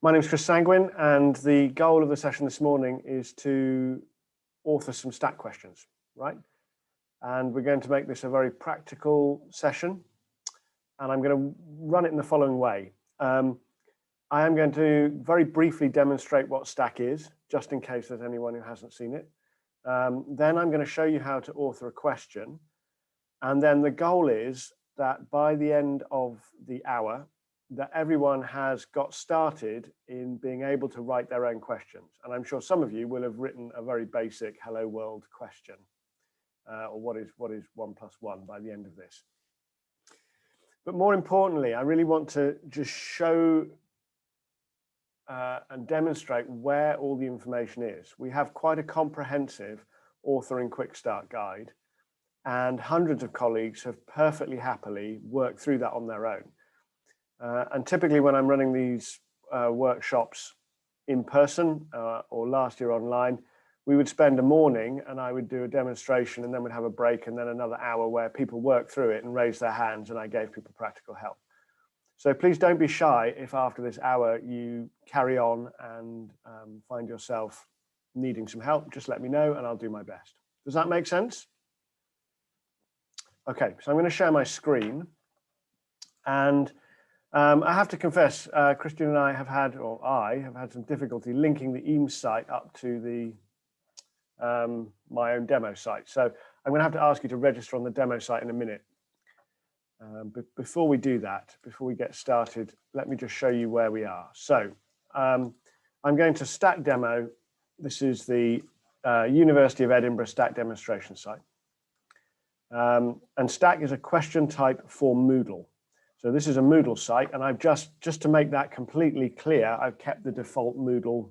My name is Chris Sanguin, and the goal of the session this morning is to author some stat questions, right? And we're going to make this a very practical session, and I'm going to run it in the following way. I am going to very briefly demonstrate what Stack is, just in case there's anyone who hasn't seen it. Then I'm going to show you how to author a question. And then the goal is that by the end of the hour, that everyone has got started in being able to write their own questions. And I'm sure some of you will have written a very basic hello world question, or what is 1 + 1 by the end of this. But more importantly, I really want to just show and demonstrate where all the information is. We have quite a comprehensive authoring quick start guide, and hundreds of colleagues have perfectly happily worked through that on their own. And typically when I'm running these workshops in person or last year online, we would spend a morning and I would do a demonstration, and then we'd have a break and then another hour where people worked through it and raised their hands and I gave people practical help. So please don't be shy if after this hour you carry on and find yourself needing some help. Just let me know and I'll do my best. Does that make sense? Okay, so I'm going to share my screen, and I have to confess, Christian and I have had, or I have had some difficulty linking the Eames site up to the my own demo site. So I'm going to have to ask you to register on the demo site in a minute. But before we do that, before we get started, let me just show you where we are. So I'm going to Stack Demo. This is the University of Edinburgh Stack demonstration site. And Stack is a question type for Moodle. So this is a Moodle site, and I've just to make that completely clear, I've kept the default Moodle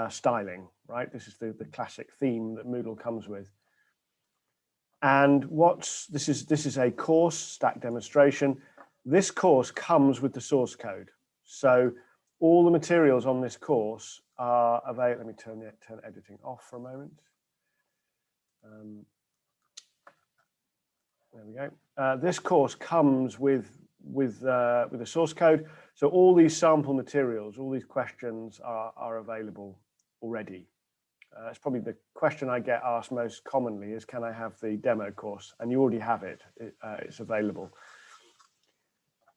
styling, right? This is the classic theme that Moodle comes with. And this is a course, Stack demonstration. This course comes with the source code. So all the materials on this course are available. Let me turn editing off for a moment. There we go. This course comes with the source code. So all these sample materials, all these questions are available already. It's probably the question I get asked most commonly is, can I have the demo course? And you already have it. It's available.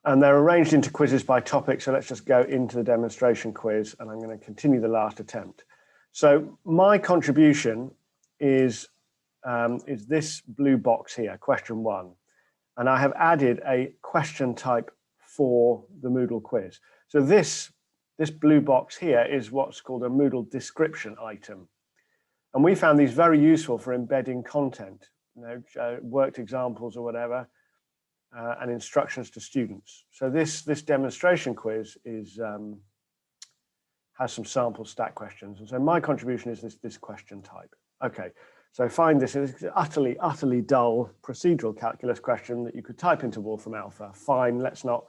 And they're arranged into quizzes by topic. So let's just go into the demonstration quiz, and I'm going to continue the last attempt. So my contribution is this blue box here, question 1. And I have added a question type for the Moodle quiz. So this blue box here is what's called a Moodle description item. And we found these very useful for embedding content, worked examples or whatever, and instructions to students. So this demonstration quiz has some sample Stack questions. And so my contribution is this question type. Okay. So find this utterly, utterly dull procedural calculus question that you could type into Wolfram Alpha. Fine, let's not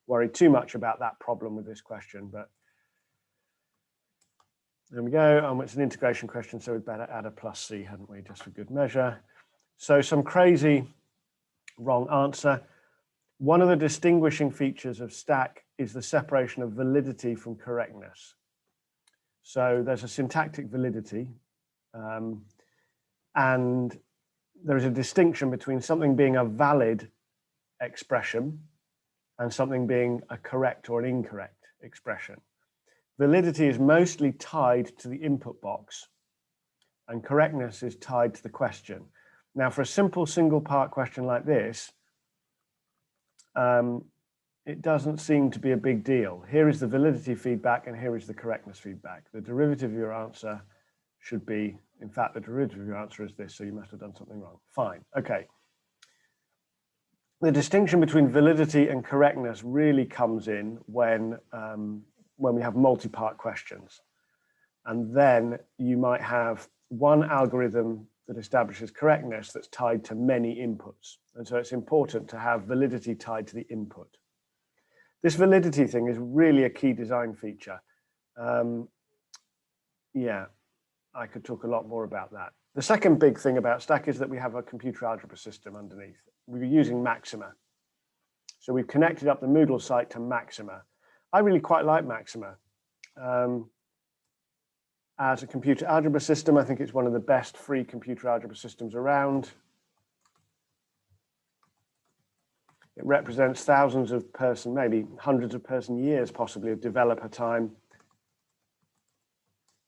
worry too much about that problem with this question, but there we go. It's an integration question, so we'd better add a +C, hadn't we, just for good measure. So some crazy wrong answer. One of the distinguishing features of Stack is the separation of validity from correctness. So there's a syntactic validity, and there is a distinction between something being a valid expression and something being a correct or an incorrect expression. Validity is mostly tied to the input box, and correctness is tied to the question. Now, for a simple single part question like this, it doesn't seem to be a big deal. Here is the validity feedback, and here is the correctness feedback. The derivative of your answer should be, in fact, the derivative of your answer is this, so you must have done something wrong. Fine, okay. The distinction between validity and correctness really comes in when we have multi-part questions. And then you might have one algorithm that establishes correctness that's tied to many inputs. And so it's important to have validity tied to the input. This validity thing is really a key design feature. Yeah, I could talk a lot more about that. The second big thing about Stack is that we have a computer algebra system underneath. We're using Maxima. So we've connected up the Moodle site to Maxima. I really quite like Maxima. as a computer algebra system. I think it's one of the best free computer algebra systems around. It represents thousands of person, maybe hundreds of person years possibly of developer time.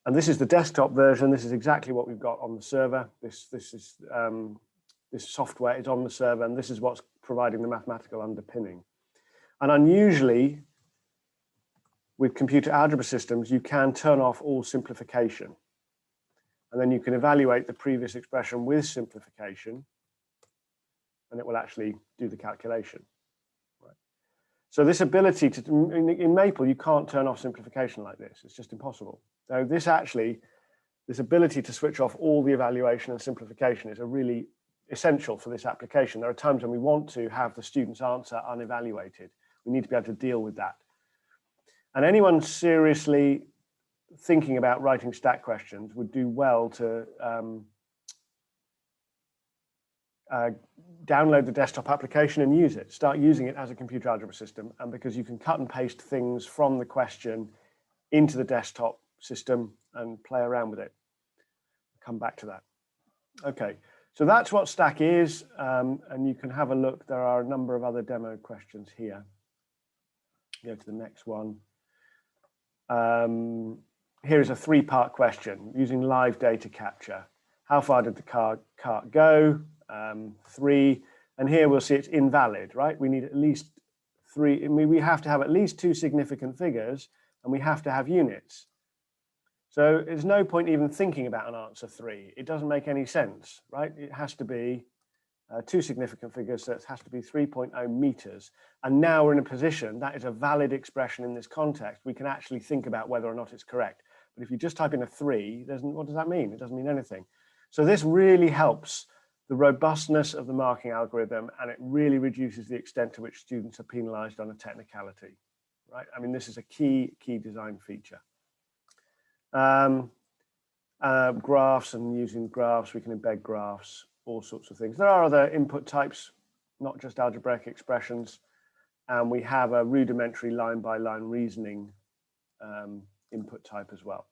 And this is the desktop version. This is exactly what we've got on the server. This software is on the server, and this is what's providing the mathematical underpinning. And unusually, with computer algebra systems, you can turn off all simplification. And then you can evaluate the previous expression with simplification, and it will actually do the calculation. Right. So this ability to, in Maple, you can't turn off simplification like this. It's just impossible. So this ability to switch off all the evaluation and simplification is a really essential for this application. There are times when we want to have the student's answer unevaluated. We need to be able to deal with that. And anyone seriously thinking about writing stack questions would do well to download the desktop application and use it. Start using it as a computer algebra system, and because you can cut and paste things from the question into the desktop system and play around with it. Come back to that. Okay, so that's what stack is, and you can have a look. There are a number of other demo questions here. Go to the next one. Here is a three-part question using live data capture. How far did the cart go? 3, and here we'll see it's invalid, right? We need at least 3. I mean, we have to have at least 2 significant figures, and we have to have units. So there's no point even thinking about an answer 3. It doesn't make any sense, right? It has to be 2 significant figures, so it has to be 3.0 meters. And now we're in a position that is a valid expression in this context. We can actually think about whether or not it's correct. But if you just type in a 3, what does that mean? It doesn't mean anything. So this really helps the robustness of the marking algorithm, and it really reduces the extent to which students are penalized on a technicality, right? I mean, this is a key design feature. Graphs, and using graphs, we can embed graphs, all sorts of things. There are other input types, not just algebraic expressions, and we have a rudimentary line-by-line reasoning input type as well.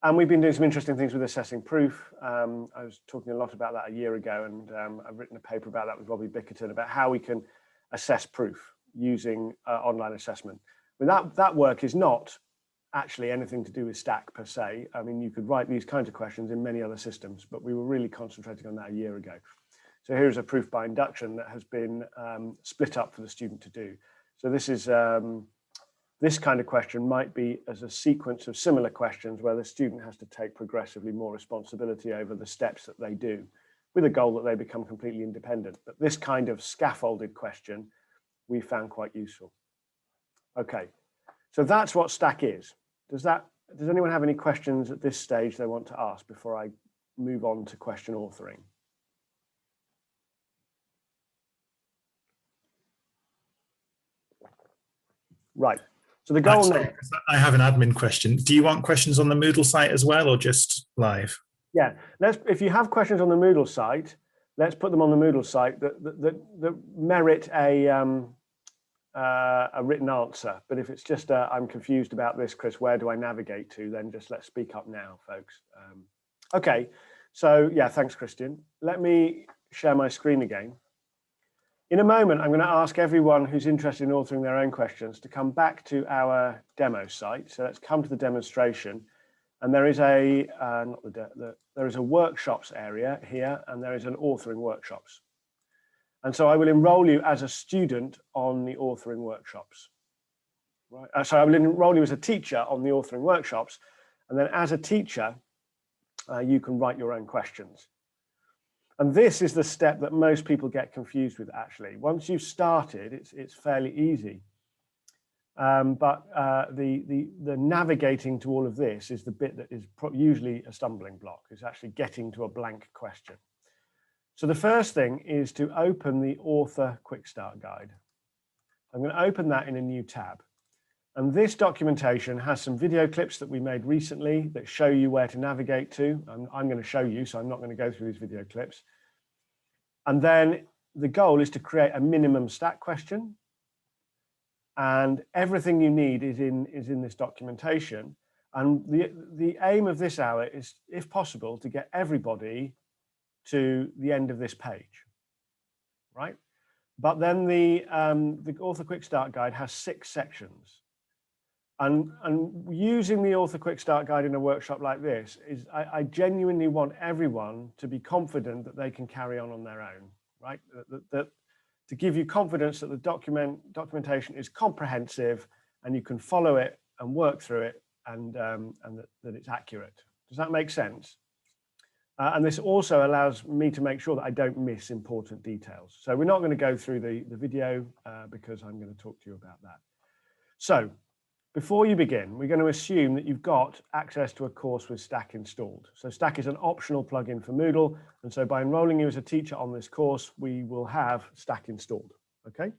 And we've been doing some interesting things with assessing proof. I was talking a lot about that a year ago, and I've written a paper about that with Robbie Bickerton about how we can assess proof using online assessment. I mean, that work is not actually anything to do with stack per se. I mean, you could write these kinds of questions in many other systems, but we were really concentrating on that a year ago. So here's a proof by induction that has been split up for the student to do. So this is this kind of question might be as a sequence of similar questions where the student has to take progressively more responsibility over the steps that they do, with a goal that they become completely independent. But this kind of scaffolded question we found quite useful. Okay, so that's what stack is. Does anyone have any questions at this stage they want to ask before I move on to question authoring? – Right. So the goal now. I have an admin question. Do you want questions on the Moodle site as well, or just live? Yeah, if you have questions on the Moodle site, let's put them on the Moodle site that merit a written answer. But if it's just I'm confused about this, Chris, where do I navigate to? Then just let's speak up now, folks. Okay, so yeah, thanks, Christian. Let me share my screen again. In a moment, I'm going to ask everyone who's interested in authoring their own questions to come back to our demo site. So let's come to the demonstration. And there is there is a workshops area here, and there is an authoring workshops. And so I will enroll you as a student on the authoring workshops. Right? So I will enroll you as a teacher on the authoring workshops. And then as a teacher, you can write your own questions. And this is the step that most people get confused with, actually. Once you've started, it's fairly easy. But the navigating to all of this is the bit that is usually a stumbling block, is actually getting to a blank question. So the first thing is to open the author quick start guide. I'm going to open that in a new tab. And this documentation has some video clips that we made recently that show you where to navigate to. I'm going to show you, so I'm not going to go through these video clips. And then the goal is to create a minimum stack question. and everything you need is in this documentation. And the aim of this hour is, if possible, to get everybody to the end of this page, right? But then the Author Quick Start Guide has 6 sections. And using the Author Quick Start Guide in a workshop like this is, I genuinely want everyone to be confident that they can carry on their own, right? That to give you confidence that the documentation is comprehensive and you can follow it and work through it, and that it's accurate. Does that make sense? And this also allows me to make sure that I don't miss important details. So we're not going to go through the video because I'm going to talk to you about that. So before you begin, we're going to assume that you've got access to a course with Stack installed. So Stack is an optional plugin for Moodle. And so by enrolling you as a teacher on this course, we will have Stack installed, okay?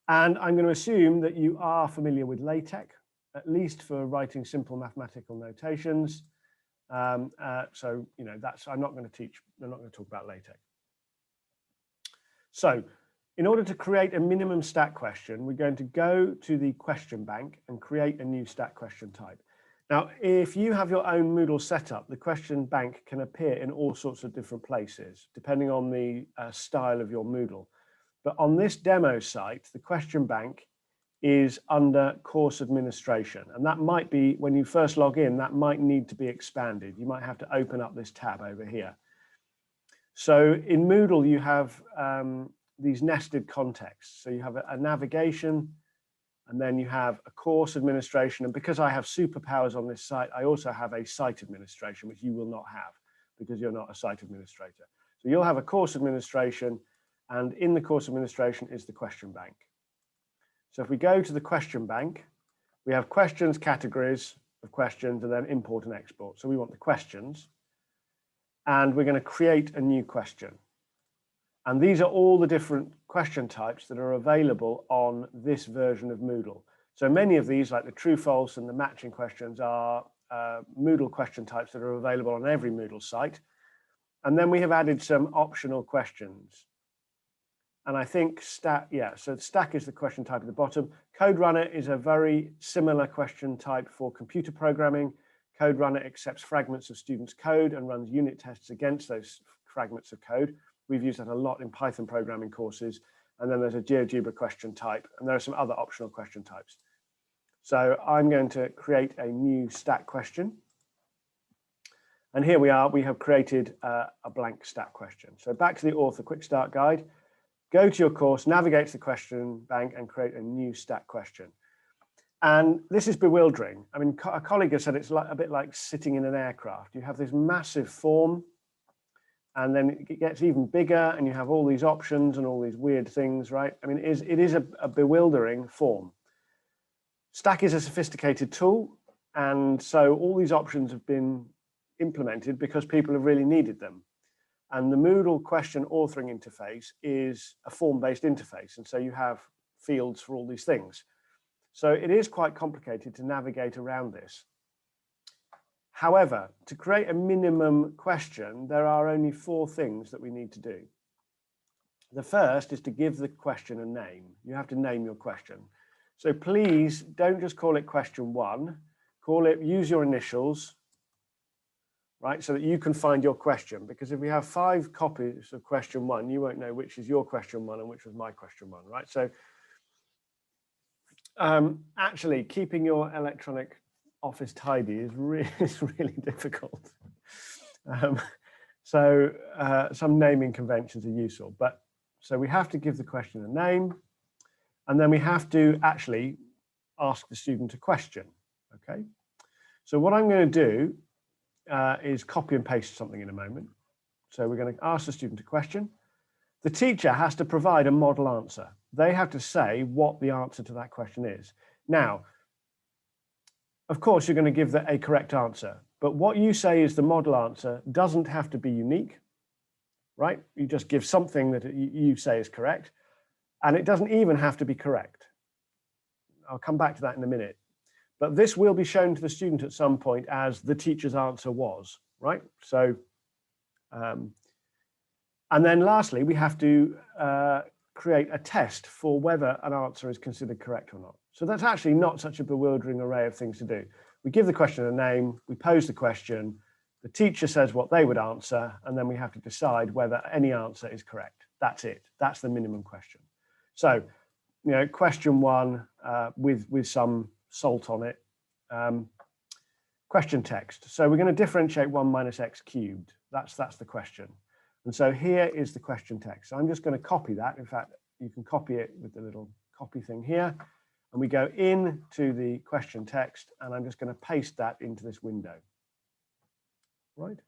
And I'm going to assume that you are familiar with LaTeX, at least for writing simple mathematical notations. So, you know, I'm not going to talk about LaTeX. So in order to create a minimum Stack question, we're going to go to the question bank and create a new Stack question type. Now, if you have your own Moodle setup, the question bank can appear in all sorts of different places, depending on the style of your Moodle. But on this demo site, the question bank is under course administration. And that might be, when you first log in, that might need to be expanded. You might have to open up this tab over here. So in Moodle, you have these nested contexts. So you have a navigation, and then you have a course administration. And because I have superpowers on this site, I also have a site administration, which you will not have because you're not a site administrator. So you'll have a course administration, and in the course administration is the question bank. So if we go to the question bank, we have questions, categories of questions, and then import and export. So we want the questions, and we're going to create a new question. And these are all the different question types that are available on this version of Moodle. So many of these, like the true, false, and the matching questions, are Moodle question types that are available on every Moodle site. And then we have added some optional questions. And I think Stack is the question type at the bottom. CodeRunner is a very similar question type for computer programming. CodeRunner accepts fragments of students' code and runs unit tests against those fragments of code. We've used that a lot in Python programming courses. And then there's a GeoGebra question type, and there are some other optional question types. So I'm going to create a new Stack question. And here we are, we have created a blank Stack question. So back to the Author Quick Start Guide. Go to your course, navigate to the question bank, and create a new Stack question. And this is bewildering. I mean, a colleague has said it's a bit like sitting in an aircraft. You have this massive form, and then it gets even bigger, and you have all these options and all these weird things, right? I mean, it is a bewildering form. Stack is a sophisticated tool, and so all these options have been implemented because people have really needed them. And the Moodle question authoring interface is a form-based interface. And so you have fields for all these things. So it is quite complicated to navigate around this. However, to create a minimum question, there are only 4 things that we need to do. The first is to give the question a name. You have to name your question. So please don't just call it question 1. Use your initials, right, so that you can find your question. Because if we have 5 copies of question 1, you won't know which is your question 1 and which was my question 1, right? So actually, keeping your electronic office tidy is really difficult. Some naming conventions are useful, but so we have to give the question a name, and then we have to actually ask the student a question, okay? So what I'm going to do is copy and paste something in a moment. So we're going to ask the student a question. The teacher has to provide a model answer. They have to say what the answer to that question is. Now, of course, you're going to give a correct answer, but what you say is the model answer doesn't have to be unique, right? You just give something that you say is correct, and it doesn't even have to be correct. I'll come back to that in a minute. But this will be shown to the student at some point as the teacher's answer was, right? So, and then lastly, we have to create a test for whether an answer is considered correct or not. So that's actually not such a bewildering array of things to do. We give the question a name, we pose the question, the teacher says what they would answer, and then we have to decide whether any answer is correct. That's it. That's the minimum question. So, question one with some salt on it. Question text. So we're going to differentiate 1 minus x cubed. That's the question. And so here is the question text. So I'm just going to copy that. In fact, you can copy it with the little copy thing here. And we go into the question text, and I'm just going to paste that into this window. Right.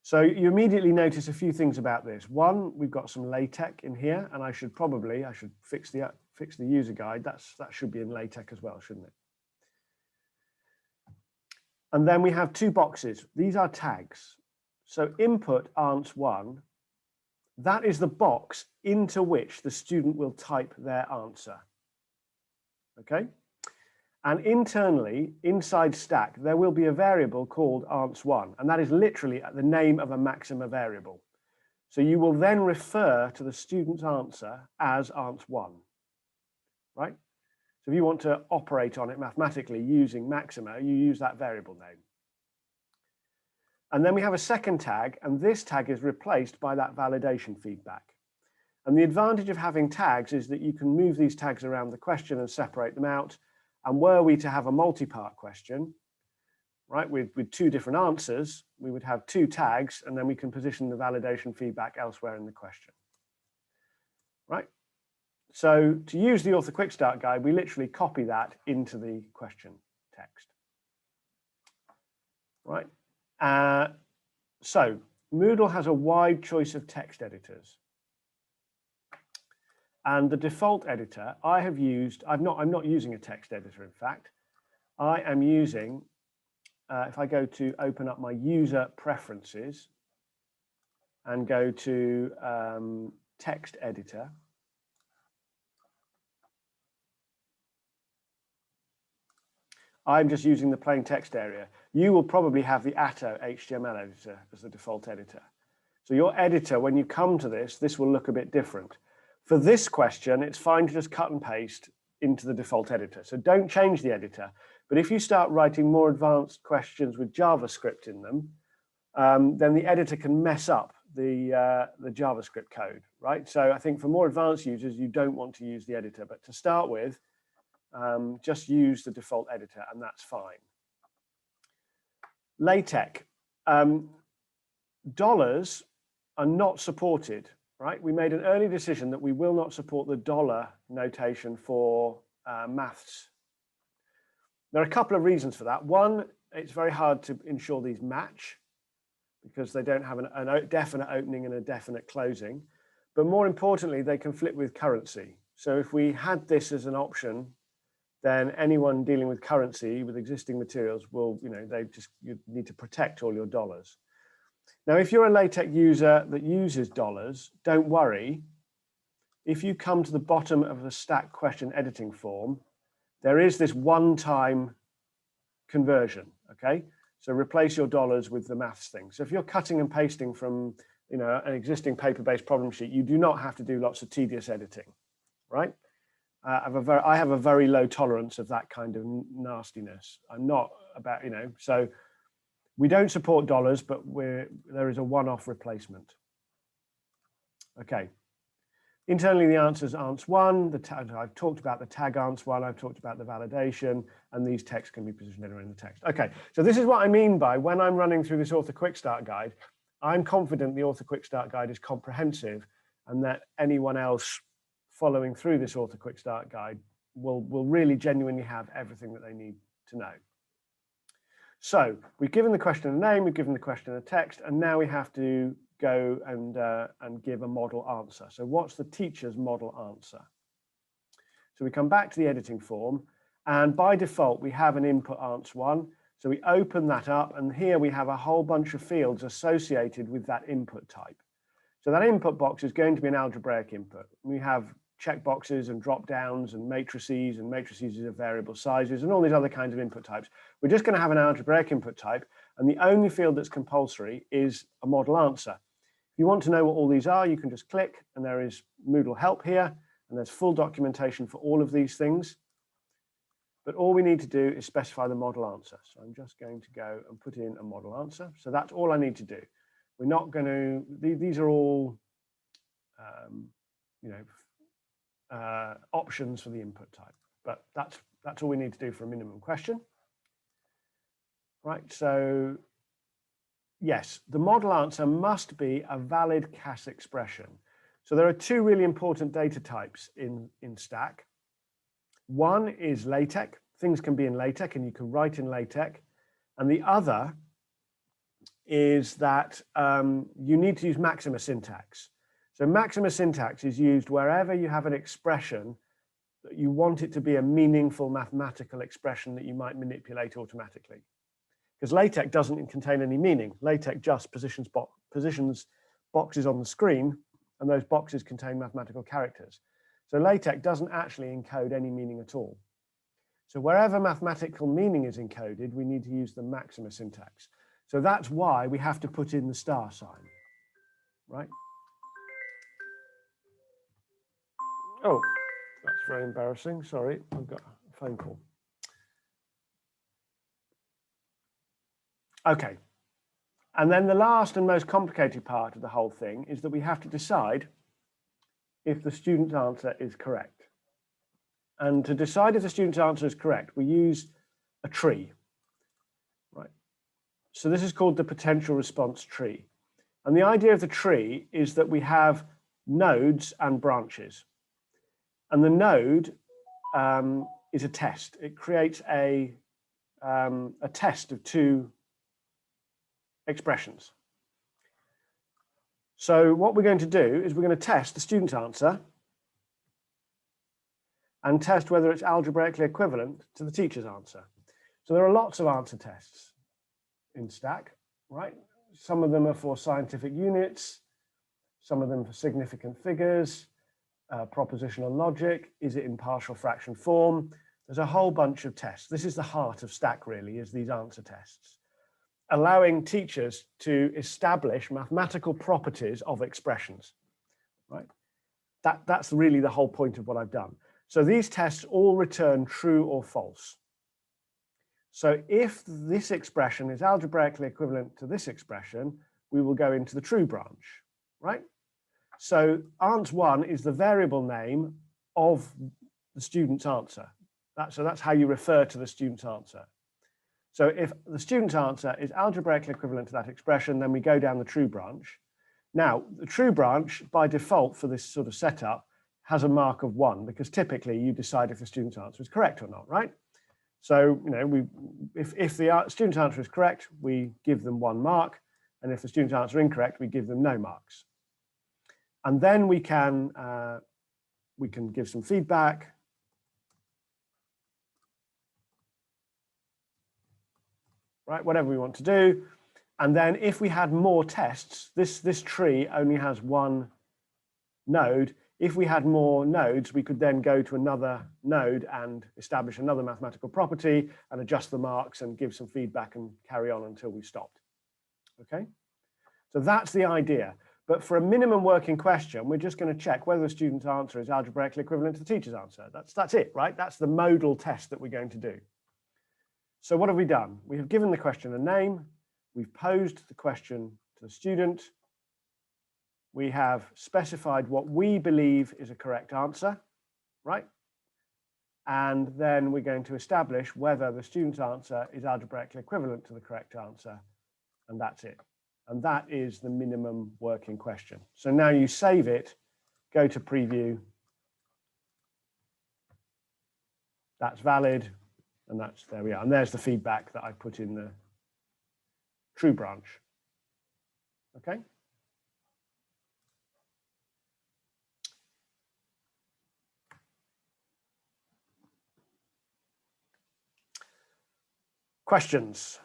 So you immediately notice a few things about this. One, we've got some LaTeX in here, and I should fix the user guide. That should be in LaTeX as well, shouldn't it? And then we have 2 boxes. These are tags. So input ans1, that is the box into which the student will type their answer. Okay? And internally, inside stack, there will be a variable called ans1, and that is literally the name of a Maxima variable. So you will then refer to the student's answer as ans1, right? So if you want to operate on it mathematically using Maxima, you use that variable name. And then we have a second tag, and this tag is replaced by that validation feedback. And the advantage of having tags is that you can move these tags around the question and separate them out. And were we to have a multi-part question, right, with 2 different answers, we would have 2 tags, and then we can position the validation feedback elsewhere in the question. Right? So to use the Author Quick Start guide, we literally copy that into the question text. Right? So Moodle has a wide choice of text editors. And the default editor I have used, I'm not using a text editor, in fact. I am using, if I go to open up my user preferences and go to text editor, I'm just using the plain text area. You will probably have the Atto HTML editor as the default editor. So your editor, when you come to this will look a bit different. For this question, it's fine to just cut and paste into the default editor. So don't change the editor. But if you start writing more advanced questions with JavaScript in them, then the editor can mess up the JavaScript code, right? So I think for more advanced users, you don't want to use the editor. But to start with, just use the default editor, and that's fine. LaTeX. Dollars are not supported, right? We made an early decision that we will not support the dollar notation for maths. There are a couple of reasons for that. One, it's very hard to ensure these match because they don't have a definite opening and a definite closing. But more importantly, they conflict with currency. So if we had this as an option, then anyone dealing with currency with existing materials will, you need to protect all your dollars. Now, if you're a LaTeX user that uses dollars, don't worry. If you come to the bottom of the stack question editing form, there is this one-time conversion, okay? So replace your dollars with the maths thing. So if you're cutting and pasting from, an existing paper-based problem sheet, you do not have to do lots of tedious editing, right? I have a very low tolerance of that kind of nastiness. I'm not about, so we don't support dollars, but there is a one-off replacement. Okay. Internally, the answer is ans1. I've talked about the tag ans1. I've talked about the validation, and these texts can be positioned anywhere in the text. Okay, so this is what I mean by when I'm running through this Author Quick Start guide, I'm confident the Author Quick Start guide is comprehensive, and that anyone else following through this Author Quick Start guide will really genuinely have everything that they need to know. So we've given the question a name, we've given the question a text, and now we have to go and give a model answer. So what's the teacher's model answer? So we come back to the editing form, and by default, we have an input ans1. So we open that up, and here we have a whole bunch of fields associated with that input type. So that input box is going to be an algebraic input. We have checkboxes and drop downs and matrices of variable sizes and all these other kinds of input types. We're just going to have an algebraic input type, and the only field that's compulsory is a model answer. If If you want to know what all these are, you can just click, and there is Moodle help here, and there's full documentation for all of these things. But all we need to do is specify the model answer. So I'm just going to go and put in a model answer. So that's all I need to do. We're not going to, these are all, options for the input type, but that's all we need to do for a minimum question. Right, so yes, the model answer must be a valid CAS expression. So there are two really important data types in Stack. One is LaTeX. Things can be in LaTeX and you can write in LaTeX. And the other is that you need to use Maxima syntax. So Maxima syntax is used wherever you have an expression that you want it to be a meaningful mathematical expression that you might manipulate automatically. Because LaTeX doesn't contain any meaning. LaTeX just positions boxes on the screen, and those boxes contain mathematical characters. So LaTeX doesn't actually encode any meaning at all. So wherever mathematical meaning is encoded, we need to use the Maxima syntax. So that's why we have to put in the star sign, right? Oh, that's very embarrassing. Sorry, I've got a phone call. Okay. And then the last and most complicated part of the whole thing is that we have to decide if the student's answer is correct. And to decide if the student's answer is correct, we use a tree, right? So this is called the potential response tree. And the idea of the tree is that we have nodes and branches. And the node is a test. It creates a test of two expressions. So what we're going to do is we're going to test the student's answer and test whether it's algebraically equivalent to the teacher's answer. So there are lots of answer tests in Stack, right? Some of them are for scientific units, some of them for significant figures, propositional logic, is it in partial fraction form? There's a whole bunch of tests. This is the heart of Stack, really, is these answer tests, allowing teachers to establish mathematical properties of expressions, right? That's really the whole point of what I've done. So these tests all return true or false. So if this expression is algebraically equivalent to this expression, we will go into the true branch, right? So ans1 is the variable name of the student's answer. So that's how you refer to the student's answer. So if the student's answer is algebraically equivalent to that expression, then we go down the true branch. Now, the true branch, by default for this sort of setup, has a mark of 1, because typically you decide if the student's answer is correct or not, right? So, if the student's answer is correct, we give them 1 mark. And if the student's answer is incorrect, we give them no marks. And then we can give some feedback. Right, whatever we want to do. And then if we had more tests, this tree only has 1 node. If we had more nodes, we could then go to another node and establish another mathematical property and adjust the marks and give some feedback and carry on until we stopped. Okay, so that's the idea. But for a minimum working question, we're just going to check whether the student's answer is algebraically equivalent to the teacher's answer. That's it, right? That's the modal test that we're going to do. So what have we done? We have given the question a name. We've posed the question to the student. We have specified what we believe is a correct answer, right? And then we're going to establish whether the student's answer is algebraically equivalent to the correct answer. And that's it. And that is the minimum working question. So now you save it, go to preview. That's valid. And there we are. And there's the feedback that I put in the true branch. Okay. Questions?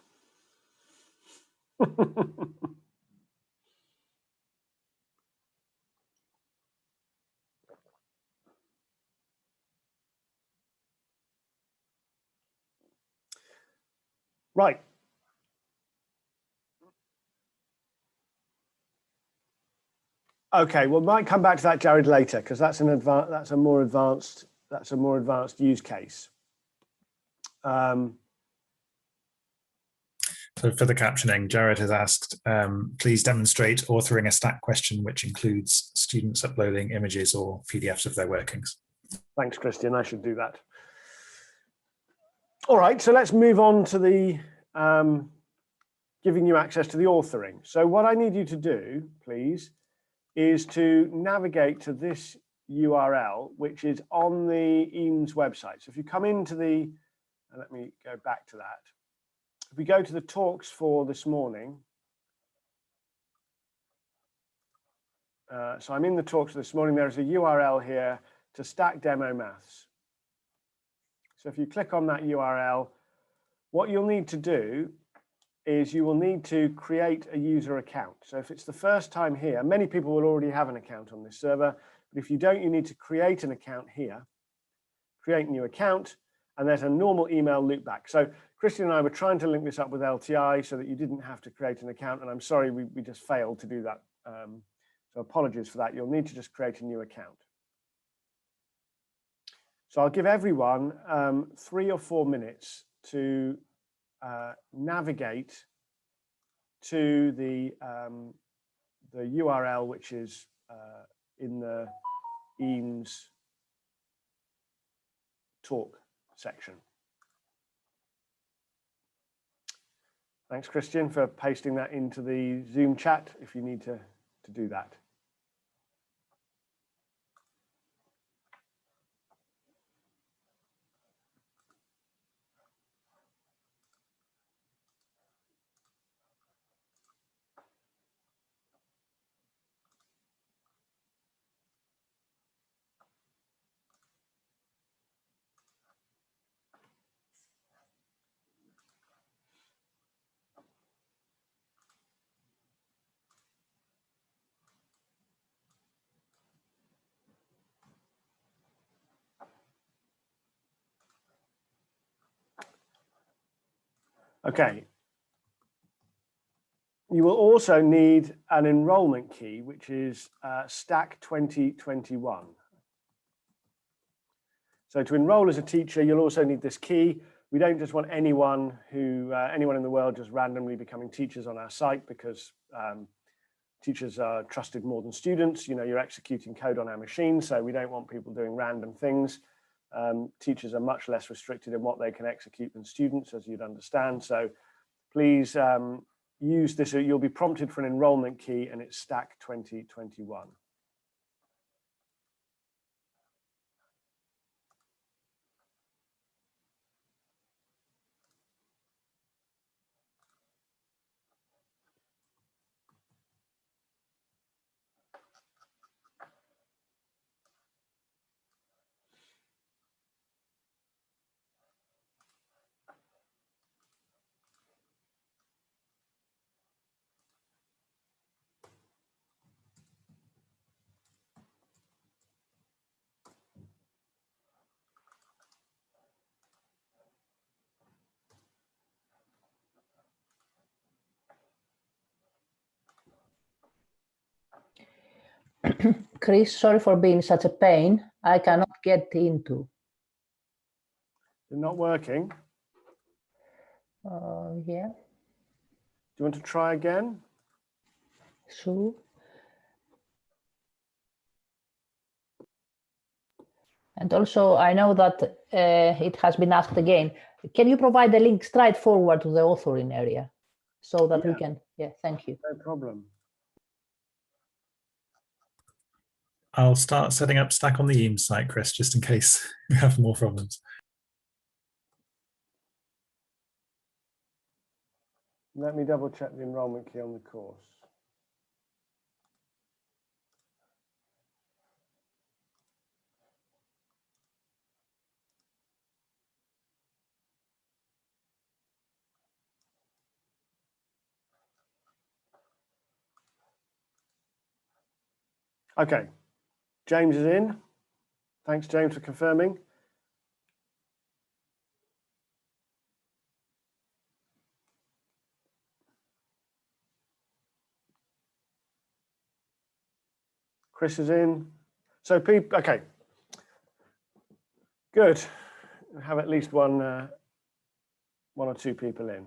Right. Okay, well, might come back to that, Jared, later, because that's a more advanced use case. So for the captioning, Jared has asked, please demonstrate authoring a Stack question which includes students uploading images or PDFs of their workings. Thanks, Christian. I should do that. All right, so let's move on to the giving you access to the authoring. So what I need you to do, please, is to navigate to this URL, which is on the Eames website. So if you come into the, and let me go back to that. If we go to the talks for this morning, so I'm in the talks for this morning, there's a URL here to Stack Demo Maths. So if you click on that URL, what you'll need to do is you will need to create a user account. So if it's the first time here, many people will already have an account on this server, but if you don't, you need to create an account here, create new account, and there's a normal email loopback. So Christian and I were trying to link this up with LTI so that you didn't have to create an account, and I'm sorry, we just failed to do that. So apologies for that. You'll need to just create a new account. So I'll give everyone 3 or 4 minutes to navigate to the URL, which is in the Eames talk section. Thanks, Christian, for pasting that into the Zoom chat if you need to do that. Okay. You will also need an enrollment key, which is Stack 2021. So to enroll as a teacher, you'll also need this key. We don't just want anyone in the world just randomly becoming teachers on our site, because teachers are trusted more than students. You know, you're executing code on our machine, so we don't want people doing random things. Teachers are much less restricted in what they can execute than students, as you'd understand. So please use this. You'll be prompted for an enrollment key, and it's Stack 2021. Chris, sorry for being such a pain. I cannot get into. They're not working. Yeah. Do you want to try again? Sure. And also, I know that it has been asked again. Can you provide the link straight forward to the authoring area so that we can? Yeah, thank you. No problem. I'll start setting up Stack on the Eames site, Chris, just in case we have more problems. Let me double check the enrollment key on the course. Okay, James is in. Thanks, James, for confirming. Chris is in. So people, okay. Good. We have at least one or two people in.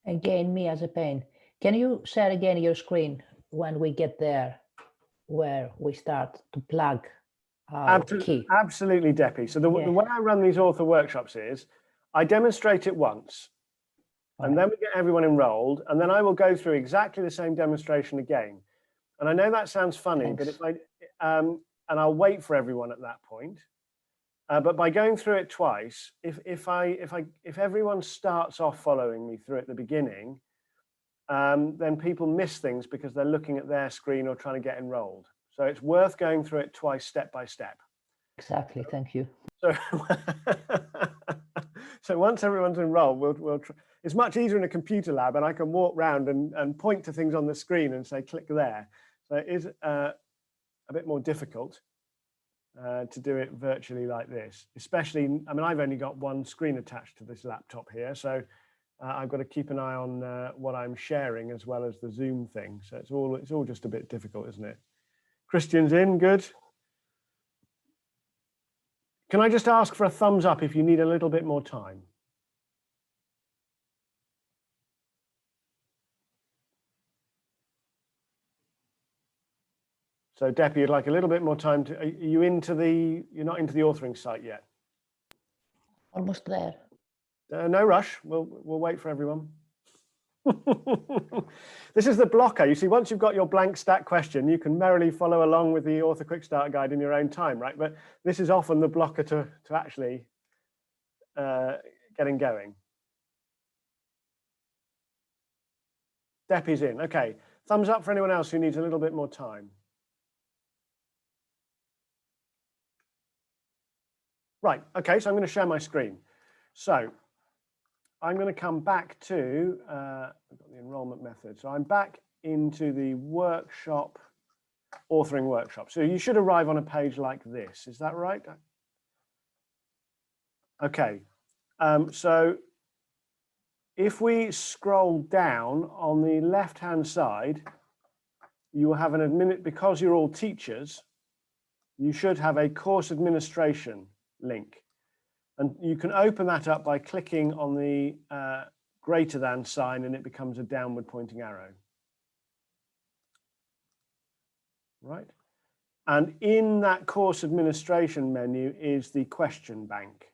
Again, me as a pain. Can you share again your screen when we get there, where we start to plug our key? Absolutely, Deppy. So the way I run these author workshops is I demonstrate it once, and then we get everyone enrolled, and then I will go through exactly the same demonstration again. And I know that sounds funny, but if I and I'll wait for everyone at that point. But by going through it twice, if everyone starts off following me through at the beginning, then people miss things because they're looking at their screen or trying to get enrolled. So it's worth going through it twice, step by step. Exactly. Thank you. So, so once everyone's enrolled, we'll try. It's much easier in a computer lab, and I can walk around and point to things on the screen and say, click there. So it is a bit more difficult to do it virtually like this, especially, I mean, I've only got one screen attached to this laptop here, so I've got to keep an eye on what I'm sharing as well as the Zoom thing. So it's all just a bit difficult, isn't it? Christian's in, good. Can I just ask for a thumbs up if you need a little bit more time? So Deppy, you'd like a little bit more time to, you're not into the authoring site yet? Almost there. No rush, we'll wait for everyone. This is the blocker. You see, once you've got your blank stat question, you can merrily follow along with the Author Quick Start Guide in your own time, right? But this is often the blocker to actually getting going. Deppy's in. Okay, thumbs up for anyone else who needs a little bit more time. Right, okay, so I'm going to share my screen. So I'm going to come back to I've got the enrollment method. So I'm back into the workshop, authoring workshop. So you should arrive on a page like this. Is that right? Okay. So if we scroll down on the left-hand side, you will have because you're all teachers, you should have a course administration link. And you can open that up by clicking on the greater than sign, and it becomes a downward pointing arrow. Right? And in that course administration menu is the question bank.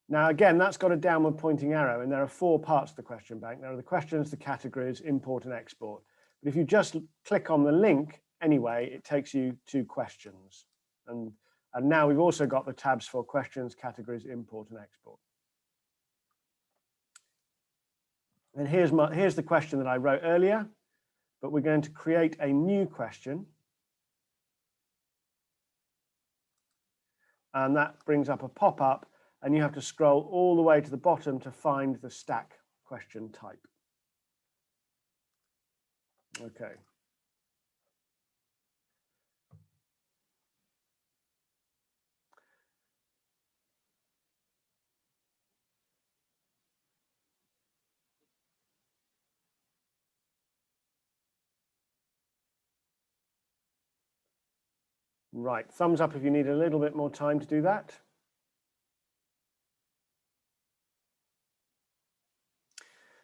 Now, again, that's got a downward pointing arrow, and there are 4 parts to the question bank. There are the questions, the categories, import and export. But if you just click on the link anyway, it takes you to questions. And now we've also got the tabs for questions, categories, import and export. And here's the question that I wrote earlier, but we're going to create a new question. And that brings up a pop-up, and you have to scroll all the way to the bottom to find the stack question type. Okay. Right, thumbs up if you need a little bit more time to do that.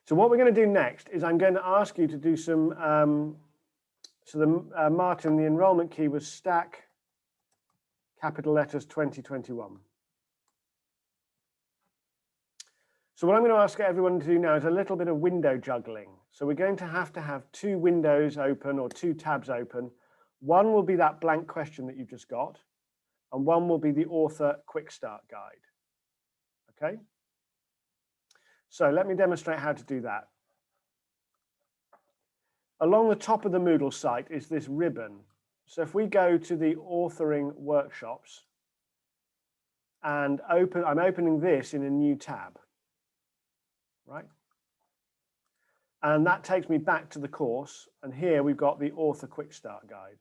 So what we're going to do next is I'm going to ask you to do some, Martin, the enrollment key was stack, capital letters 2021. So what I'm going to ask everyone to do now is a little bit of window juggling. So we're going to have 2 windows open or 2 tabs open. One will be that blank question that you've just got, and one will be the Author Quick Start Guide. Okay? So let me demonstrate how to do that. Along the top of the Moodle site is this ribbon. So if we go to the authoring workshops and I'm opening this in a new tab, right? And that takes me back to the course. And here we've got the author quick start guide.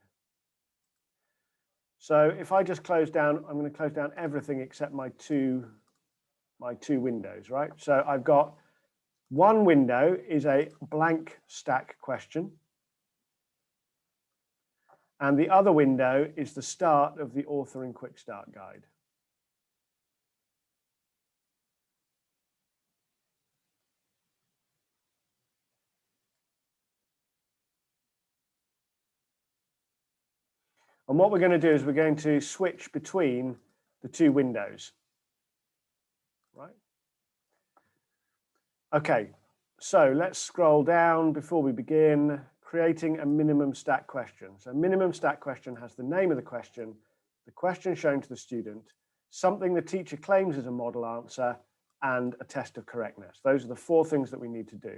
So if I just close down, I'm going to close down everything except my two windows, right? So I've got one window is a blank stack question. And the other window is the start of the authoring quick start guide. And what we're going to do is we're going to switch between the two windows, right? Okay, so let's scroll down before we begin. Creating a minimum stack question. So minimum stack question has the name of the question shown to the student, something the teacher claims is a model answer, and a test of correctness. Those are the 4 things that we need to do.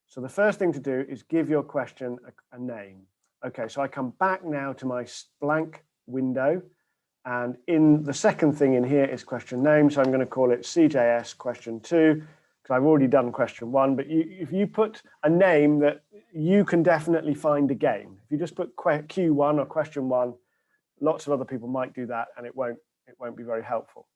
So the first thing to do is give your question a name. Okay, so I come back now to my blank window, and in the second thing in here is question name. So I'm going to call it CJS question 2, because I've already done question 1. But if you put a name that you can definitely find again, if you just put Q1 or question 1, lots of other people might do that, and it won't be very helpful.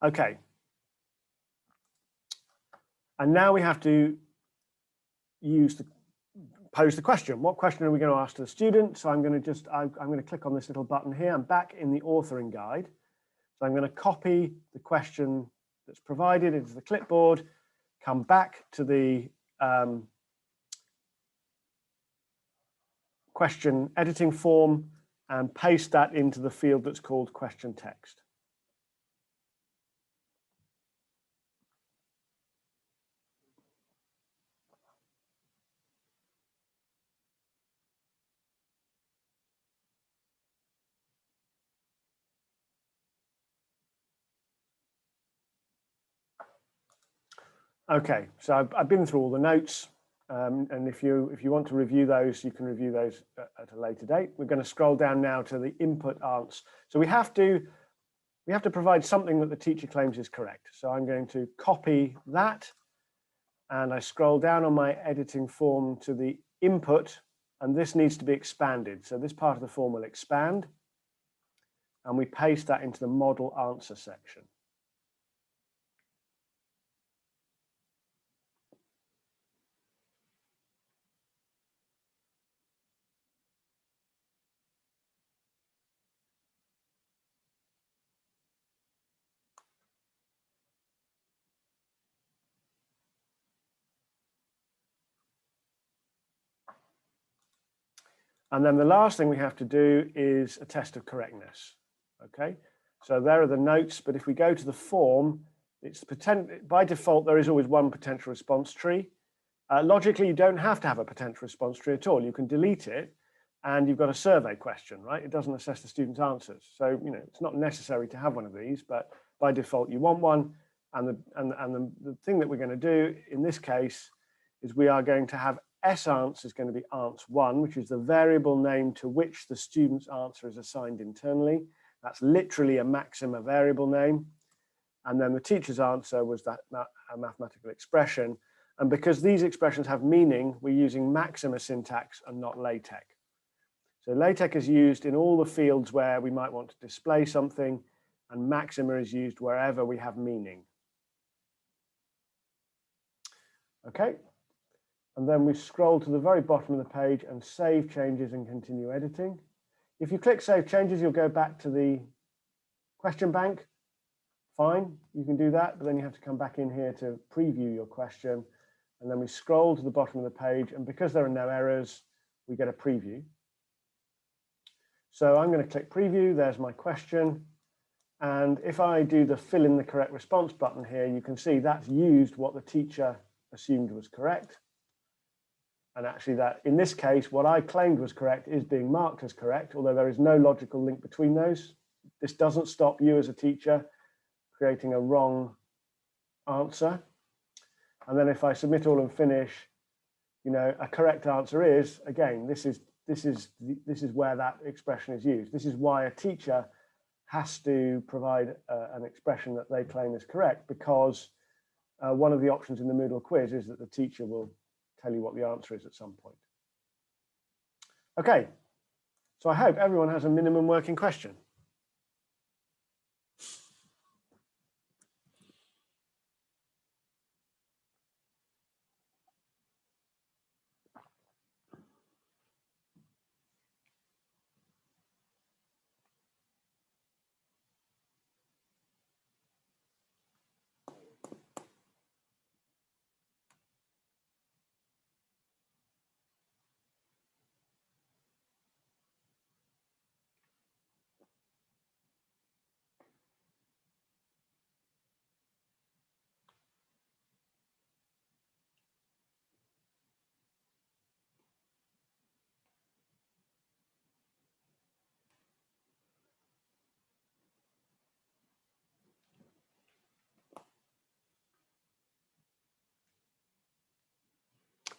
Okay. And now we have to pose the question. What question are we going to ask to the student? So I'm going to click on this little button here. I'm back in the authoring guide. So I'm going to copy the question that's provided into the clipboard, come back to the question editing form and paste that into the field that's called question text. Okay, so I've been through all the notes, and if you want to review those, you can review those at a later date. We're going to scroll down now to the input answer. So we have to provide something that the teacher claims is correct. So I'm going to copy that, and I scroll down on my editing form to the input, and this needs to be expanded. So this part of the form will expand, and we paste that into the model answer section. And then the last thing we have to do is a test of correctness. Okay, so there are the notes, but if we go to the form, it's by default, there is always one potential response tree. Logically, you don't have to have a potential response tree at all. You can delete it, and you've got a survey question, right? It doesn't assess the student's answers. So, it's not necessary to have one of these, but by default, you want one. And the thing that we're going to do in this case is we are going to have S_answer is going to be ans1, which is the variable name to which the student's answer is assigned internally. That's literally a Maxima variable name. And then the teacher's answer was a mathematical expression. And because these expressions have meaning, we're using Maxima syntax and not LaTeX. So LaTeX is used in all the fields where we might want to display something, and Maxima is used wherever we have meaning. Okay. And then we scroll to the very bottom of the page and save changes and continue editing. If you click save changes, you'll go back to the question bank. Fine, you can do that, but then you have to come back in here to preview your question. And then we scroll to the bottom of the page, and because there are no errors, we get a preview. So I'm going to click preview. There's my question. And if I do the fill in the correct response button here, you can see that's used what the teacher assumed was correct. And actually that, in this case, what I claimed was correct is being marked as correct, although there is no logical link between those. This doesn't stop you as a teacher creating a wrong answer. And then if I submit all and finish, a correct answer is, again, this is this is where that expression is used. This is why a teacher has to provide an expression that they claim is correct, because one of the options in the Moodle quiz is that the teacher will tell you what the answer is at some point. Okay, so I hope everyone has a minimum working question.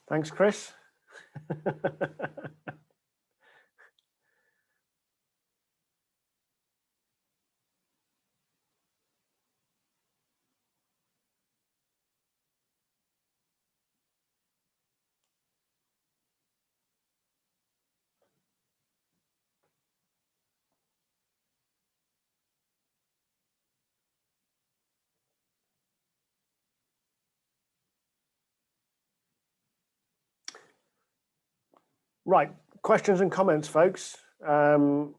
Thanks, Chris. Right, questions and comments, folks. So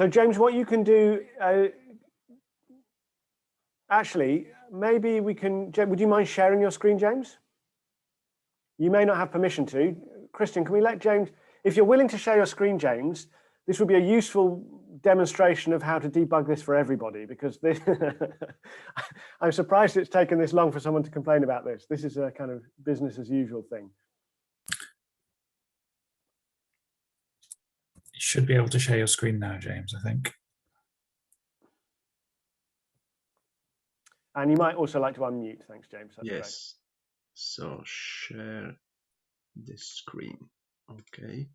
James, what you can do, actually, maybe we can, would you mind sharing your screen, James? You may not have permission to. Christian, can we let James, if you're willing to share your screen, James, this would be a useful demonstration of how to debug this for everybody, because this I'm surprised it's taken this long for someone to complain about this. This is a kind of business as usual thing. You should be able to share your screen now, James, I think. And you might also like to unmute. Thanks, James. That's yes. great. So share the screen. Okay.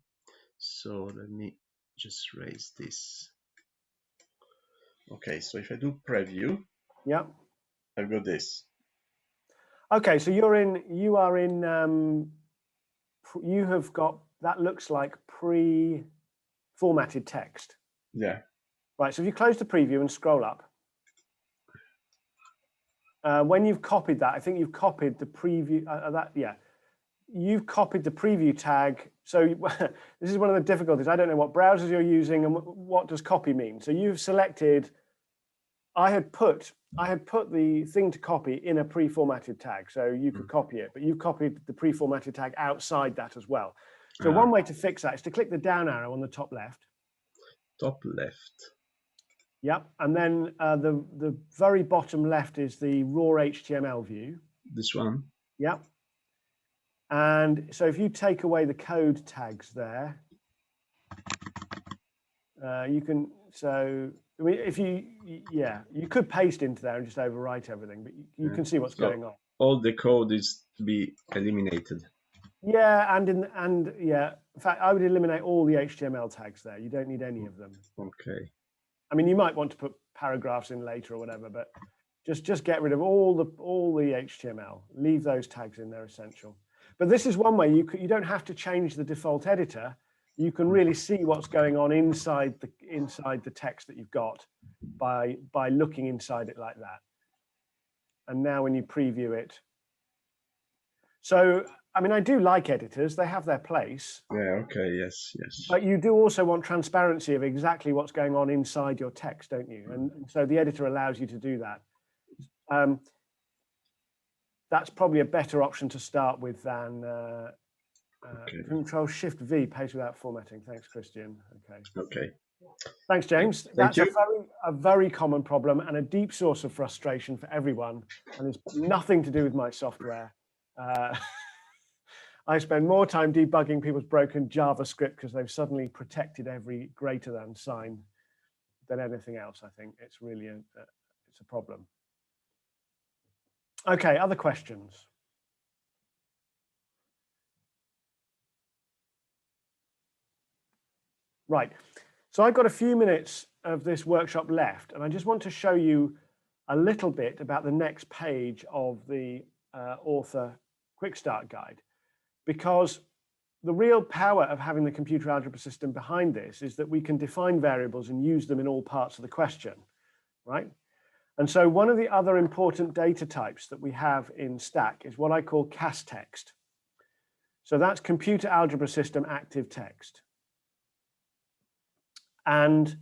So let me just raise this. Okay. So if I do preview, Yeah. I've got this. Okay. So you have got, that looks like pre-formatted text. Yeah. Right. So if you close the preview and scroll up, when you've copied that, I think you've copied the preview you've copied the preview tag. So this is one of the difficulties. I don't know what browsers you're using and what does copy mean. So you've selected, I had put the thing to copy in a pre-formatted tag, so you could copy it, but you've copied the pre-formatted tag outside that as well. So one way to fix that is to click the down arrow on the top left. Top left. Yep, and then the very bottom left is the raw HTML view. This one. Yep. And so if you take away the code tags there, you can, so I mean, if you, you could paste into there and just overwrite everything, but you can see what's going on. All the code is to be eliminated. Yeah, in fact, I would eliminate all the HTML tags there. You don't need any of them. Okay. I mean, you might want to put paragraphs in later or whatever, but just get rid of all the HTML. Leave those tags in; they're essential. But this is one way you don't have to change the default editor. You can really see what's going on inside the text that you've got by looking inside it like that. And now when you preview it, so I mean, I do like editors; they have their place. Yeah. Okay. Yes. Yes. But you do also want transparency of exactly what's going on inside your text, don't you? And so the editor allows you to do that. That's probably a better option to start with than Control Shift V, paste without formatting. Thanks, Christian. Okay. Okay. Thanks, James. That's a very common problem and a deep source of frustration for everyone, and it's nothing to do with my software. I spend more time debugging people's broken JavaScript because they've suddenly protected every greater than sign than anything else. I think it's really it's a problem. Okay, other questions? Right, so I've got a few minutes of this workshop left, and I just want to show you a little bit about the next page of the author Quick Start Guide, because the real power of having the computer algebra system behind this is that we can define variables and use them in all parts of the question, right? And so one of the other important data types that we have in Stack is what I call CAS text. So that's computer algebra system active text. And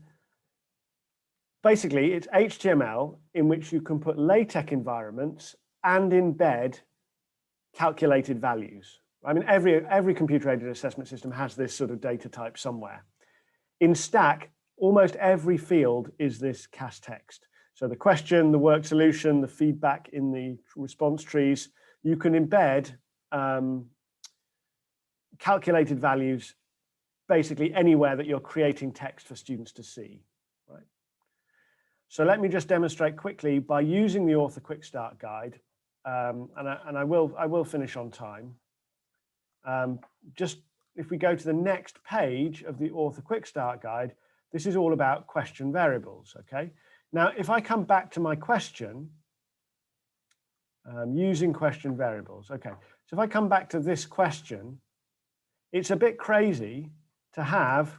basically it's HTML in which you can put LaTeX environments and embed calculated values. I mean, every computer-aided assessment system has this sort of data type somewhere. In Stack, almost every field is this CAS text. So the question, the work solution, the feedback in the response trees, you can embed calculated values basically anywhere that you're creating text for students to see, right? So let me just demonstrate quickly by using the Author Quick Start Guide, and I will finish on time. Just if we go to the next page of the Author Quick Start Guide, this is all about question variables, okay? Now, if I come back to my question, using question variables, okay. So if I come back to this question, it's a bit crazy to have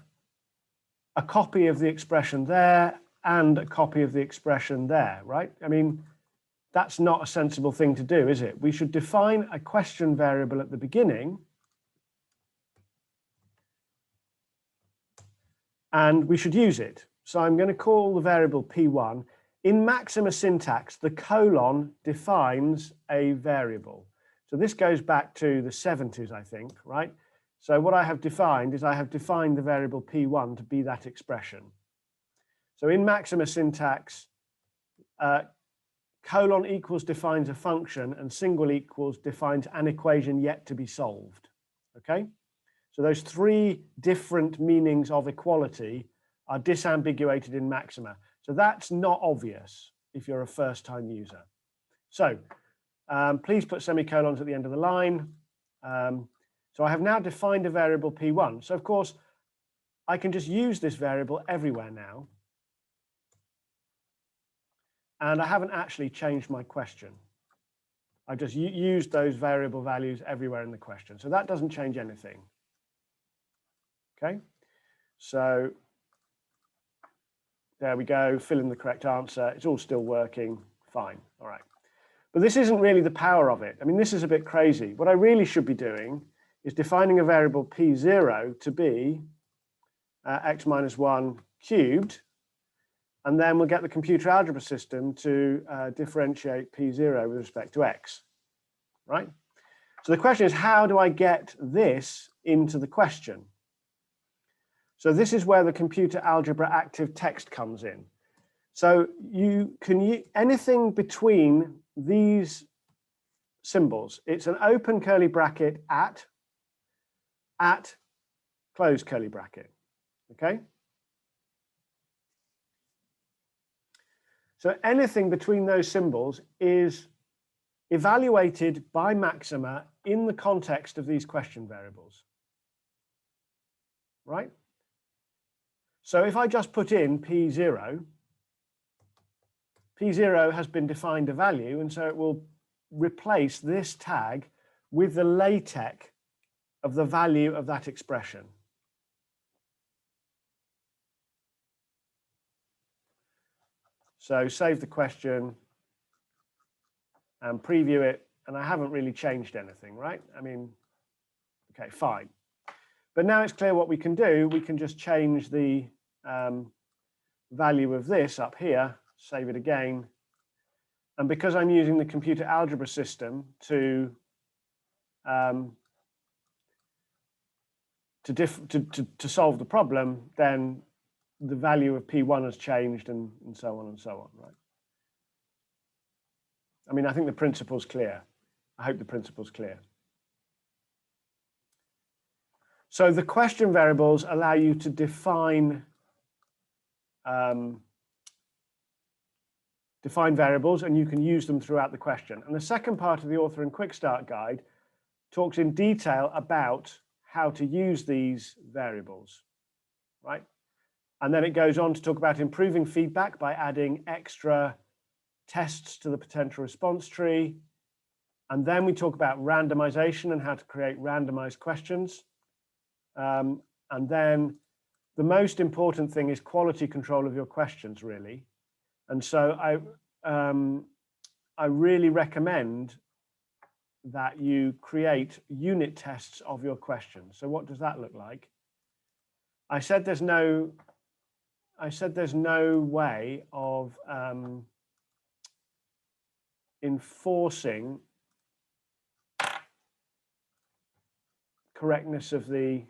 a copy of the expression there and a copy of the expression there, right? I mean, that's not a sensible thing to do, is it? We should define a question variable at the beginning, and we should use it. So I'm going to call the variable P1. In Maxima syntax, the colon defines a variable. So this goes back to the 70s, I think, right? So what I have defined is I have defined the variable P1 to be that expression. So in Maxima syntax, colon equals defines a function and single equals defines an equation yet to be solved, okay? So those three different meanings of equality are disambiguated in Maxima. So that's not obvious if you're a first-time user. So please put semicolons at the end of the line. So I have now defined a variable P1. So of course, I can just use this variable everywhere now. And I haven't actually changed my question. I've just used those variable values everywhere in the question. So that doesn't change anything. Okay, so there we go, fill in the correct answer. It's all still working, fine, all right. But this isn't really the power of it. I mean, this is a bit crazy. What I really should be doing is defining a variable P0 to be x minus 1 cubed, and then we'll get the computer algebra system to differentiate P0 with respect to x, right? So the question is, how do I get this into the question? So this is where the computer algebra active text comes in. So you can use anything between these symbols. It's an open curly bracket at, close curly bracket, okay? So anything between those symbols is evaluated by Maxima in the context of these question variables, right? So if I just put in P0, P0 has been defined a value, and so it will replace this tag with the LaTeX of the value of that expression. So save the question and preview it, and I haven't really changed anything, right? I mean, okay, fine. But now it's clear what we can do. We can just change the value of this up here, save it again. And because I'm using the computer algebra system to solve the problem, then the value of P1 has changed and so on and so on, right? I mean, I think the principle's clear. I hope the principle's clear. So the question variables allow you to define define variables, and you can use them throughout the question. And the second part of the Authoring Quick Start Guide talks in detail about how to use these variables, right? And then it goes on to talk about improving feedback by adding extra tests to the potential response tree. And then we talk about randomization and how to create randomized questions. And then the most important thing is quality control of your questions, really. And so I really recommend that you create unit tests of your questions. So what does that look like? I said there's no way of enforcing correctness of the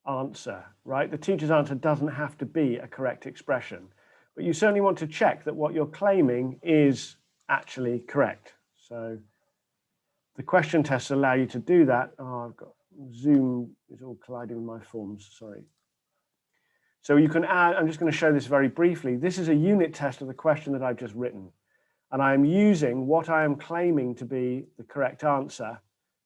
answer, right? The teacher's answer doesn't have to be a correct expression, but you certainly want to check that what you're claiming is actually correct. So the question tests allow you to do that. Oh, I've got Zoom is all colliding with my forms, sorry. So you can add, I'm just going to show this very briefly. This is a unit test of the question that I've just written. And I am using what I am claiming to be the correct answer.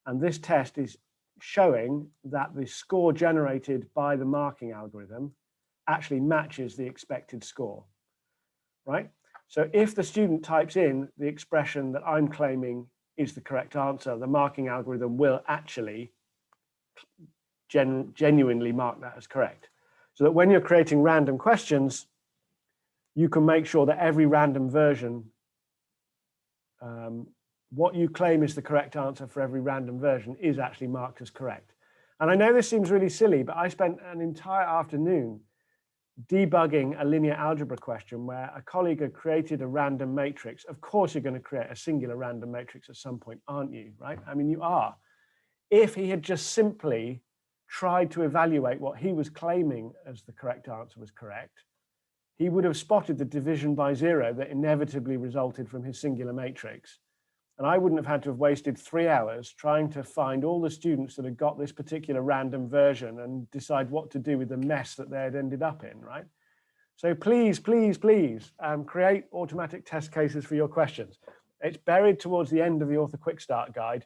And this test is showing that the score generated by the marking algorithm actually matches the expected score, right? So if the student types in the expression that I'm claiming is the correct answer, the marking algorithm will actually genuinely mark that as correct. So that when you're creating random questions, you can make sure that every random version, what you claim is the correct answer for every random version is actually marked as correct. And I know this seems really silly, but I spent an entire afternoon debugging a linear algebra question where a colleague had created a random matrix. Of course, you're going to create a singular random matrix at some point, aren't you? Right? I mean, you are. If he had just simply tried to evaluate what he was claiming as the correct answer was correct, he would have spotted the division by zero that inevitably resulted from his singular matrix. And I wouldn't have had to have wasted 3 hours trying to find all the students that had got this particular random version and decide what to do with the mess that they had ended up in, right? So please, please, please create automatic test cases for your questions. It's buried towards the end of the Author Quick Start Guide,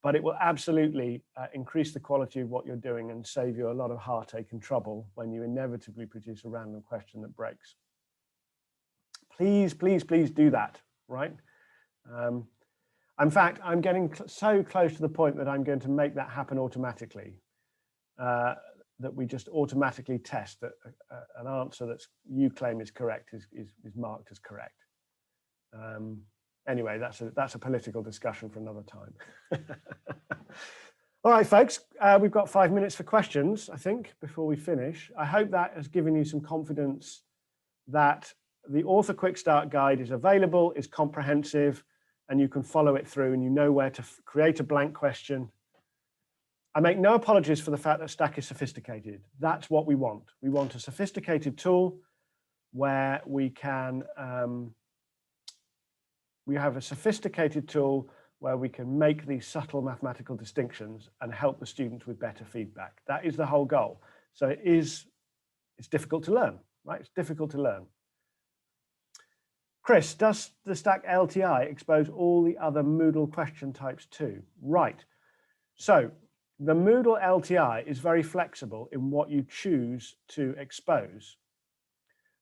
but it will absolutely increase the quality of what you're doing and save you a lot of heartache and trouble when you inevitably produce a random question that breaks. Please, please, please do that, right? In fact, I'm getting so close to the point that I'm going to make that happen automatically, that we just automatically test that an answer that you claim is correct is marked as correct. Anyway, that's a political discussion for another time. All right, folks, we've got 5 minutes for questions, I think, before we finish. I hope that has given you some confidence that the Author Quick Start Guide is available, is comprehensive, and you can follow it through and you know where to create a blank question. I make no apologies for the fact that Stack is sophisticated. That's what we want. We want a sophisticated tool where we can, we have a sophisticated tool where we can make these subtle mathematical distinctions and help the students with better feedback. That is the whole goal. So it's difficult to learn, right? It's difficult to learn. Chris, does the Stack LTI expose all the other Moodle question types too? Right. So the Moodle LTI is very flexible in what you choose to expose.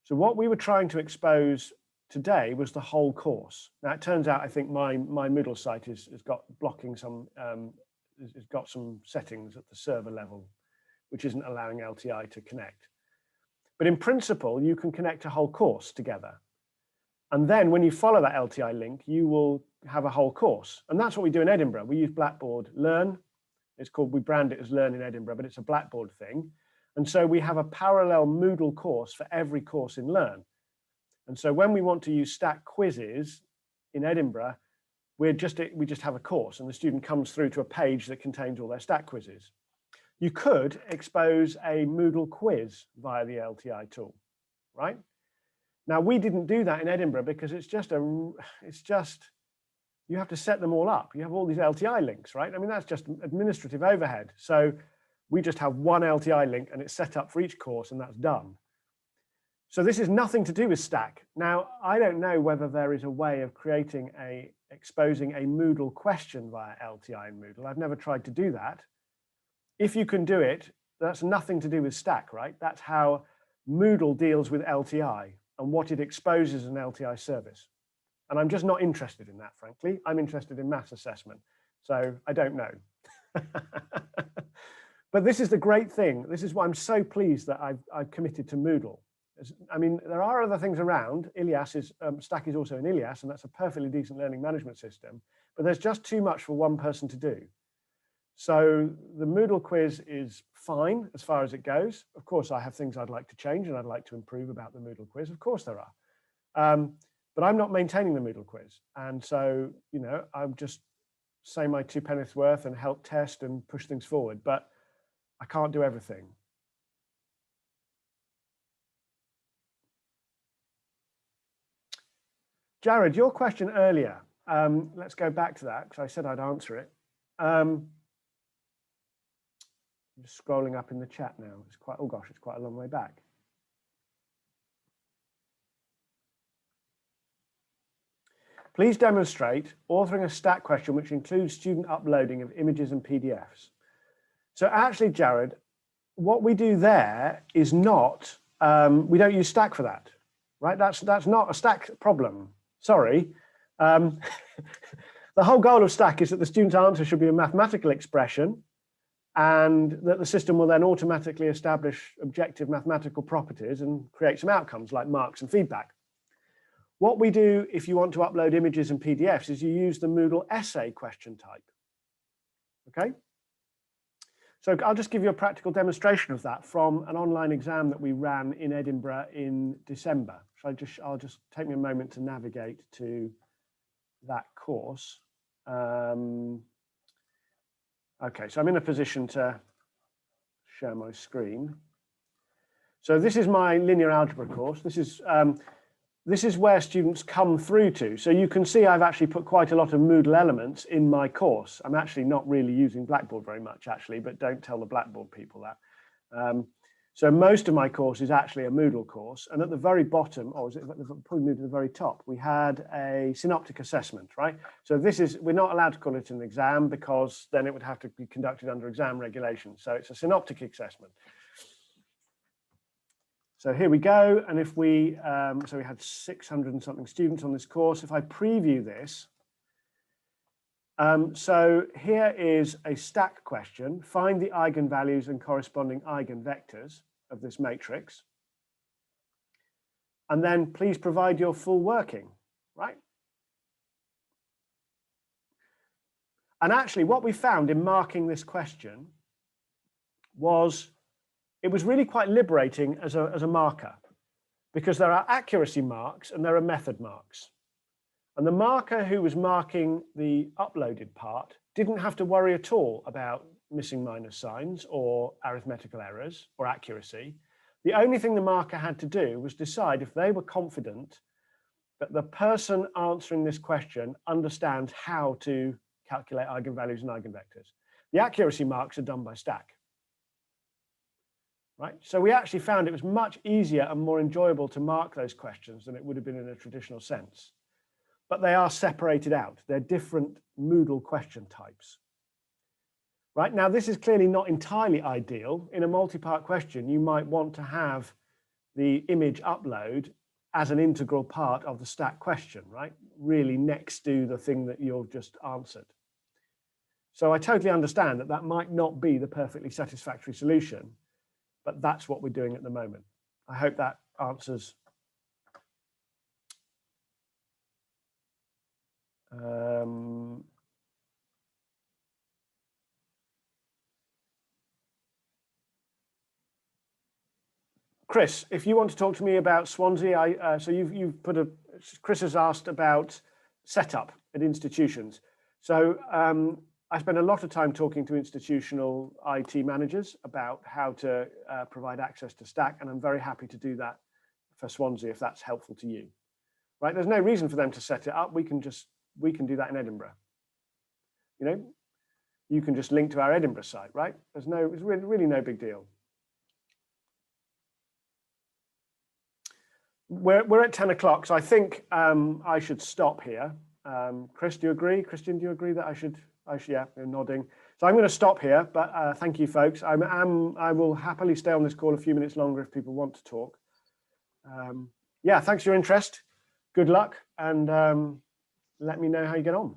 So what we were trying to expose today was the whole course. Now it turns out I think my Moodle site has got blocking some, it's got some settings at the server level, which isn't allowing LTI to connect. But in principle, you can connect a whole course together. And then when you follow that LTI link, you will have a whole course. And that's what we do in Edinburgh. We use Blackboard Learn. It's called, we brand it as Learn in Edinburgh, but it's a Blackboard thing. And so we have a parallel Moodle course for every course in Learn. And so when we want to use Stack quizzes in Edinburgh, we just have a course and the student comes through to a page that contains all their Stack quizzes. You could expose a Moodle quiz via the LTI tool, right? Now, we didn't do that in Edinburgh because it's just, you have to set them all up. You have all these LTI links, right? I mean, that's just administrative overhead. So we just have one LTI link and it's set up for each course and that's done. So this is nothing to do with Stack. Now, I don't know whether there is a way of creating exposing a Moodle question via LTI in Moodle. I've never tried to do that. If you can do it, that's nothing to do with Stack, right? That's how Moodle deals with LTI and what it exposes as an LTI service. And I'm just not interested in that, frankly. I'm interested in maths assessment. So I don't know. But this is the great thing. This is why I'm so pleased that I've committed to Moodle. I mean, there are other things around. Ilias is, Stack is also in Ilias, and that's a perfectly decent learning management system. But there's just too much for one person to do. So the Moodle quiz is fine as far as it goes. Of course, I have things I'd like to change and I'd like to improve about the Moodle quiz. Of course there are. But I'm not maintaining the Moodle quiz. And so, you know, I'm just say my 2 penneth worth and help test and push things forward. But I can't do everything. Jared, your question earlier, let's go back to that because I said I'd answer it. I'm just scrolling up in the chat now. It's quite, oh gosh, it's quite a long way back. Please demonstrate authoring a Stack question which includes student uploading of images and PDFs. So actually, Jared, what we do there is not, we don't use Stack for that, right? That's not a Stack problem. Sorry. The whole goal of Stack is that the student's answer should be a mathematical expression and that the system will then automatically establish objective mathematical properties and create some outcomes like marks and feedback. What we do if you want to upload images and PDFs is you use the Moodle essay question type. Okay? So I'll just give you a practical demonstration of that from an online exam that we ran in Edinburgh in December. I'll just take me a moment to navigate to that course. Okay, so I'm in a position to share my screen. So this is my linear algebra course. This is where students come through to. So you can see I've actually put quite a lot of Moodle elements in my course. I'm actually not really using Blackboard very much, actually, but don't tell the Blackboard people that. So most of my course is actually a Moodle course. And at the very bottom, or is it probably moved to the very top, we had a synoptic assessment, right? So this is, we're not allowed to call it an exam because then it would have to be conducted under exam regulations. So it's a synoptic assessment. So here we go, and if we, so we had 600 and something students on this course. If I preview this, so here is a Stack question. Find the eigenvalues and corresponding eigenvectors of this matrix. And then please provide your full working, right? And actually what we found in marking this question was it was really quite liberating as a marker because there are accuracy marks and there are method marks. And the marker who was marking the uploaded part didn't have to worry at all about missing minus signs or arithmetical errors or accuracy. The only thing the marker had to do was decide if they were confident that the person answering this question understands how to calculate eigenvalues and eigenvectors. The accuracy marks are done by Stack. Right? So we actually found it was much easier and more enjoyable to mark those questions than it would have been in a traditional sense. But they are separated out. They're different Moodle question types. Right? Now, this is clearly not entirely ideal. In a multi-part question, you might want to have the image upload as an integral part of the Stack question, right? Really next to the thing that you've just answered. So I totally understand that that might not be the perfectly satisfactory solution, but that's what we're doing at the moment. I hope that answers. Chris, if you want to talk to me about Swansea, so you've put a, Chris has asked about setup at institutions. So I spend a lot of time talking to institutional IT managers about how to provide access to Stack, and I'm very happy to do that for Swansea if that's helpful to you. Right? There's no reason for them to set it up. We can do that in Edinburgh. You know, you can just link to our Edinburgh site, right? It's really no big deal. we're at 10 o'clock, so I think I should stop here. Chris, do you agree? Christian, do you agree that I should, yeah, you're nodding. So I'm going to stop here, but thank you, folks. I will happily stay on this call a few minutes longer if people want to talk. Yeah, thanks for your interest. Good luck, and let me know how you get on.